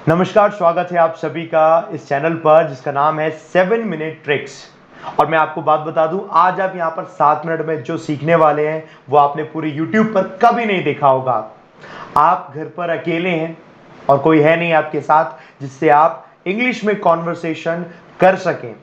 नमस्कार, स्वागत है आप सभी का इस चैनल पर जिसका नाम है 7 मिनट ट्रिक्स। और मैं आपको बात बता दूं, आज आप यहां पर 7 मिनट में जो सीखने वाले हैं वो आपने पूरी YouTube पर कभी नहीं देखा होगा। आप घर पर अकेले हैं और कोई है नहीं आपके साथ जिससे आप इंग्लिश में कॉन्वर्सेशन कर सकें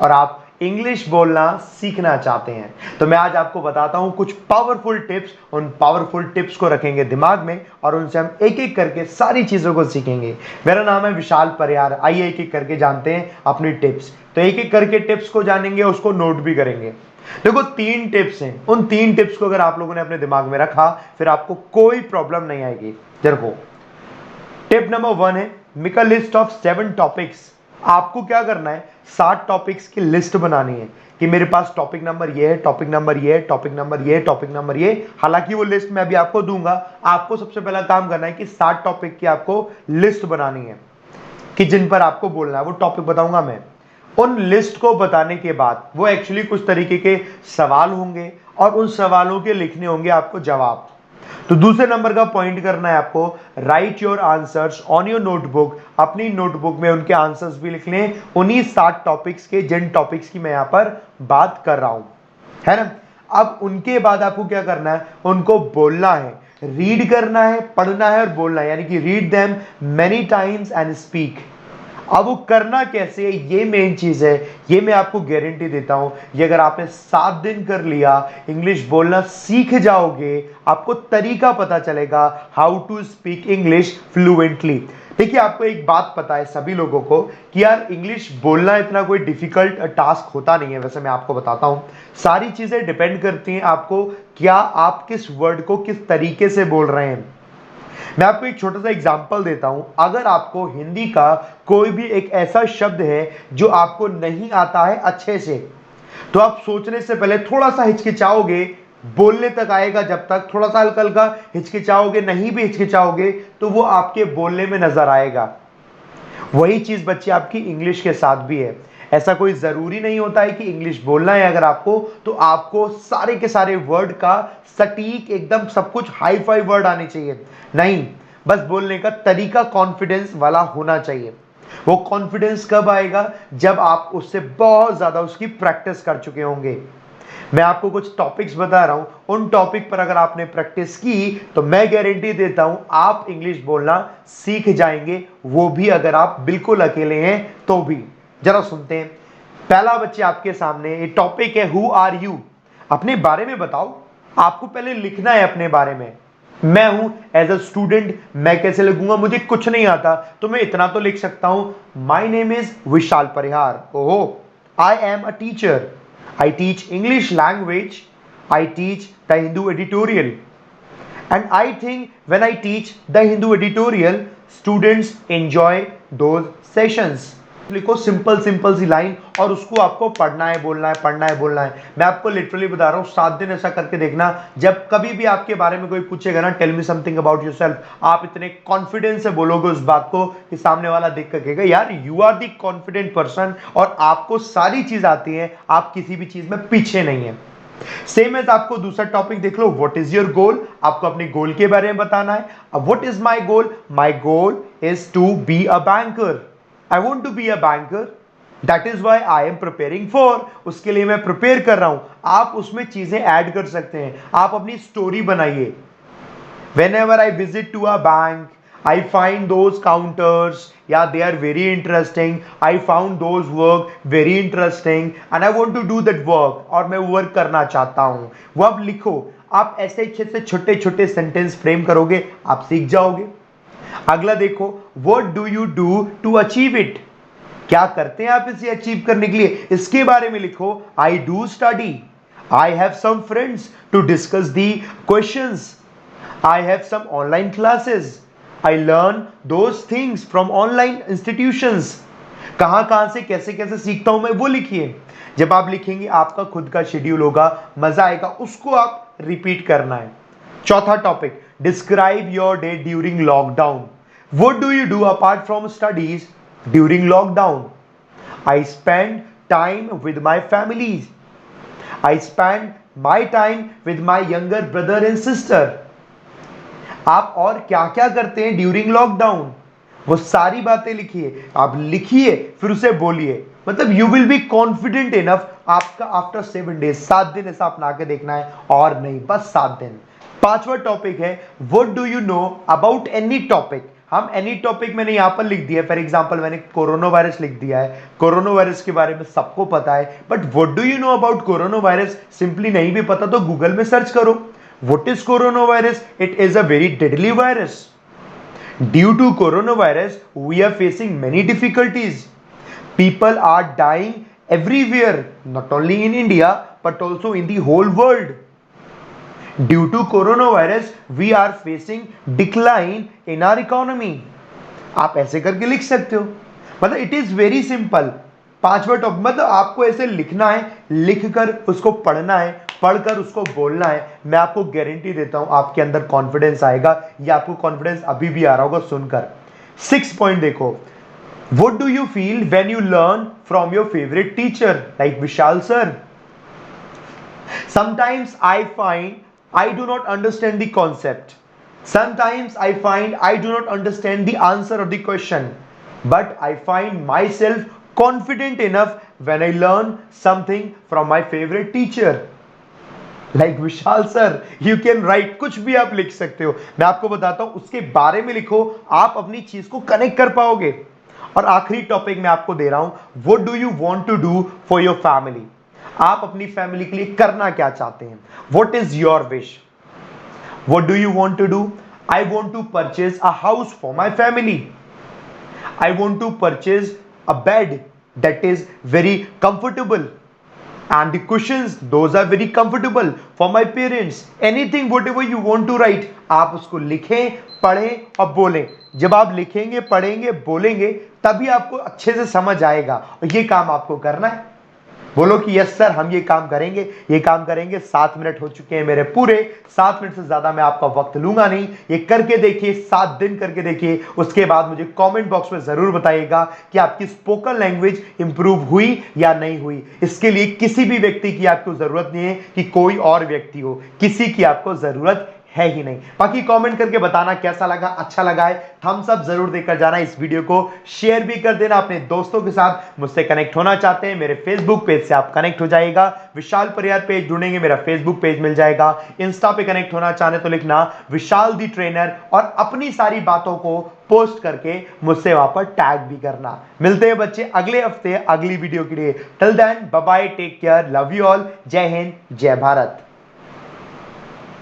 और आप इंग्लिश बोलना सीखना चाहते हैं, तो मैं आज आपको बताता हूं कुछ पावरफुल टिप्स। उन पावरफुल टिप्स को रखेंगे दिमाग में और उनसे हम एक एक करके सारी चीजों को सीखेंगे। मेरा नाम है विशाल परिहार। आइए एक एक करके जानते हैं अपनी टिप्स। तो एक एक करके टिप्स को जानेंगे, उसको नोट भी करेंगे। देखो, 3 टिप्स हैं। उन 3 टिप्स को अगर आप लोगों ने अपने दिमाग में रखा फिर आपको कोई प्रॉब्लम नहीं आएगी। देखो, टिप नंबर 1 है make a list of 7 topics. आपको क्या करना है, 7 टॉपिक्स की लिस्ट बनानी है कि मेरे पास टॉपिक नंबर ये है, टॉपिक नंबर ये है, टॉपिक नंबर ये है, टॉपिक नंबर ये। हालांकि वो लिस्ट मैं अभी आपको दूंगा। आपको सबसे पहला काम करना है कि 7 टॉपिक की आपको लिस्ट बनानी है कि जिन पर आपको बोलना है। वो टॉपिक बताऊंगा मैं। उन लिस्ट को बताने के बाद वो एक्चुअली कुछ तरीके के सवाल होंगे और उन सवालों के लिखने होंगे आपको जवाब। तो दूसरे नंबर का पॉइंट करना है आपको, right your answers on your notebook. अपनी नोटबुक में उनके आंसर्स भी लिख लें, उन्हीं 7 टॉपिक्स के जिन टॉपिक्स की मैं यहां पर बात कर रहा हूं, है ना। अब उनके बाद आपको क्या करना है, उनको बोलना है, रीड करना है, पढ़ना है और बोलना है, यानी कि read them many times and speak. अब वो करना कैसे है, ये मेन चीज है। ये मैं आपको गारंटी देता हूं, ये अगर आपने 7 दिन कर लिया, इंग्लिश बोलना सीख जाओगे। आपको तरीका पता चलेगा how to speak English fluently. देखिए, आपको एक बात पता है सभी लोगों को कि यार इंग्लिश बोलना इतना कोई डिफिकल्ट टास्क होता नहीं है। वैसे मैं आपको बताता हूं, सारी चीजें डिपेंड करती हैं आपको क्या आप किस वर्ड को किस तरीके से बोल रहे हैं। मैं आपको एक छोटा सा एग्जांपल देता हूं। अगर आपको हिंदी का कोई भी एक ऐसा शब्द है जो आपको नहीं आता है अच्छे से, तो आप सोचने से पहले थोड़ा सा हिचकिचाओगे, बोलने तक आएगा जब तक थोड़ा सा हल्का हल्का हिचकिचाओगे, नहीं भी हिचकिचाओगे तो वो आपके बोलने में नजर आएगा। वही चीज बच्चे आपकी इंग्लिश के साथ भी है। ऐसा कोई जरूरी नहीं होता है कि इंग्लिश बोलना है अगर आपको, तो आपको सारे के सारे वर्ड का सटीक एकदम सब कुछ हाई फाई वर्ड आने चाहिए। नहीं, बस बोलने का तरीका कॉन्फिडेंस वाला होना चाहिए। वो कॉन्फिडेंस कब आएगा, जब आप उससे बहुत ज्यादा उसकी प्रैक्टिस कर चुके होंगे। मैं आपको कुछ टॉपिक्स बता रहा हूं, उन टॉपिक पर अगर आपने प्रैक्टिस की तो मैं गारंटी देता हूं आप इंग्लिश बोलना सीख जाएंगे, वो भी अगर आप बिल्कुल अकेले हैं तो भी। जरा सुनते हैं। पहला बच्चे आपके सामने ये टॉपिक है, हु आर यू। अपने बारे में बताओ। आपको पहले लिखना है अपने बारे में। मैं हूं एज अ स्टूडेंट, मैं कैसे लिखूंगा, मुझे कुछ नहीं आता तो मैं इतना तो लिख सकता हूं, माई नेम इज विशाल परिहार। ओहो, I am a teacher, I teach English language, I teach the Hindu editorial, and I think when I teach the Hindu editorial, students enjoy those sessions. लिखो सिंपल सिंपल सी line और उसको आपको पढ़ना है, बोलना है, पढ़ना है, बोलना है। मैं आपको लिटरली बता रहा हूँ, 7 दिन ऐसा करके देखना। जब कभी भी आपके बारे में कोई पूछेगा ना, tell me something about yourself, आप इतने कॉन्फिडेंस से बोलोगे उस बात को कि सामने वाला देख कर कहेगा यार you are the confident person, और आपको सारी चीज आती है, आप किसी भी चीज में पीछे नहीं है। सेम एज आपको दूसरा टॉपिक देख लो, व्हाट इज योर गोल। आपको अपने गोल के बारे में बताना है। अब what is my goal, my goal is to be a banker. I want to be a banker. That is why I am preparing for. उसके लिए मैं प्रिपेयर कर रहा हूं। आप उसमें चीजें ऐड कर सकते हैं, आप अपनी स्टोरी बनाइए। Whenever I visit to a bank, I find those counters, yeah, they are very interesting. I found those work very interesting and I want to do that work. और मैं वर्क करना चाहता हूं। वो आप लिखो। आप ऐसे छोटे छोटे सेंटेंस फ्रेम करोगे, आप सीख जाओगे। अगला देखो, what do you do to achieve it। क्या करते हैं आप इसे अचीव करने के लिए, इसके बारे में लिखो। I do study, I have some friends to discuss the questions, I have some online classes, I learn those things from online institutions। कहां से कैसे कैसे सीखता हूं मैं, वो लिखिए। जब आप लिखेंगे आपका खुद का शेड्यूल होगा, मजा आएगा, उसको आप रिपीट करना है। चौथा topic, describe your day during lockdown. What do you do apart from studies during lockdown. I spend time with my family, I spend my time with my younger brother and sister. आप और क्या क्या करते हैं during lockdown, वो सारी बातें लिखिए, आप लिखिए फिर उसे बोलिए, मतलब you will be confident enough. आपका आफ्टर 7 डेज, 7 दिन ऐसा अपना के देखना है और नहीं, बस 7 दिन। पांचवा टॉपिक है what do you know about any topic. हम एनी टॉपिक मैंने यहां पर लिख दिया है, फॉर एग्जांपल मैंने कोरोना वायरस लिख दिया है। कोरोना वायरस के बारे में सबको पता है, but what do you know about corona virus simply नहीं भी पता तो गूगल में सर्च करो, what is corona virus, it is a very deadly virus. Due to coronavirus, we are facing many difficulties. People are dying everywhere, not only in India, but also in the whole world. Due to coronavirus, we are facing decline in our economy. आप ऐसे करके लिख सकते हो, मतलब it is very simple. पांचवा topic, मतलब आपको ऐसे लिखना है, लिखकर उसको पढ़ना है, पढ़कर उसको बोलना है। मैं आपको गारंटी देता हूं आपके अंदर कॉन्फिडेंस आएगा, या आपको कॉन्फिडेंस अभी भी आ रहा होगा सुनकर। 6 पॉइंट देखो, what do you feel when you learn from your favourite teacher like Vishal sir. Sometimes I find I do not understand the concept, sometimes I find I do not understand the answer of the question, but I find myself confident enough when I learn something from my favorite teacher like Vishal sir. You can write, कुछ भी आप लिख सकते हो, मैं आपको बताता हूं, उसके बारे में लिखो, आप अपनी चीज को कनेक्ट कर पाओगे। और आखिरी टॉपिक मैं आपको दे रहा हूं, what do you want to do for your family। आप अपनी फैमिली के लिए करना क्या चाहते हैं, what is your wish। What do you want to do? I want to purchase a house for my family. I want to purchase a bed that is very comfortable. And the cushions, those are very comfortable for my parents. Anything, whatever you want to write, आप उसको लिखें, पढ़ें और बोलें। जब आप लिखेंगे, पढ़ेंगे, बोलेंगे, तभी आपको अच्छे से समझ आएगा, और ये काम आपको करना है। बोलो कि यस सर, हम ये काम करेंगे, ये काम करेंगे। 7 मिनट हो चुके हैं मेरे पूरे, 7 मिनट से ज्यादा मैं आपका वक्त लूंगा नहीं। ये करके देखिए, 7 दिन करके देखिए, उसके बाद मुझे कमेंट बॉक्स में जरूर बताइएगा कि आपकी स्पोकन लैंग्वेज इंप्रूव हुई या नहीं हुई। इसके लिए किसी भी व्यक्ति की आपको जरूरत नहीं है कि कोई और व्यक्ति हो, किसी की आपको जरूरत है ही नहीं। बाकी कमेंट करके बताना कैसा लगा, अच्छा लगा है, थम्स अप जरूर देकर जाना। इस वीडियो को शेयर भी कर देना अपने दोस्तों के साथ। मुझसे कनेक्ट होना चाहते हैं, मेरे फेसबुक पेज से आप कनेक्ट हो जाएगा, विशाल परियार पेज ढूंढेंगे, मेरा फेसबुक पेज मिल जाएगा। इंस्टा पे कनेक्ट होना चाहते तो लिखना विशाल दी ट्रेनर, और अपनी सारी बातों को पोस्ट करके मुझसे वहां पर टैग भी करना। मिलते हैं बच्चे अगले हफ्ते अगली वीडियो के लिए। Till then bye bye, take care, love you all, जय हिंद, जय भारत।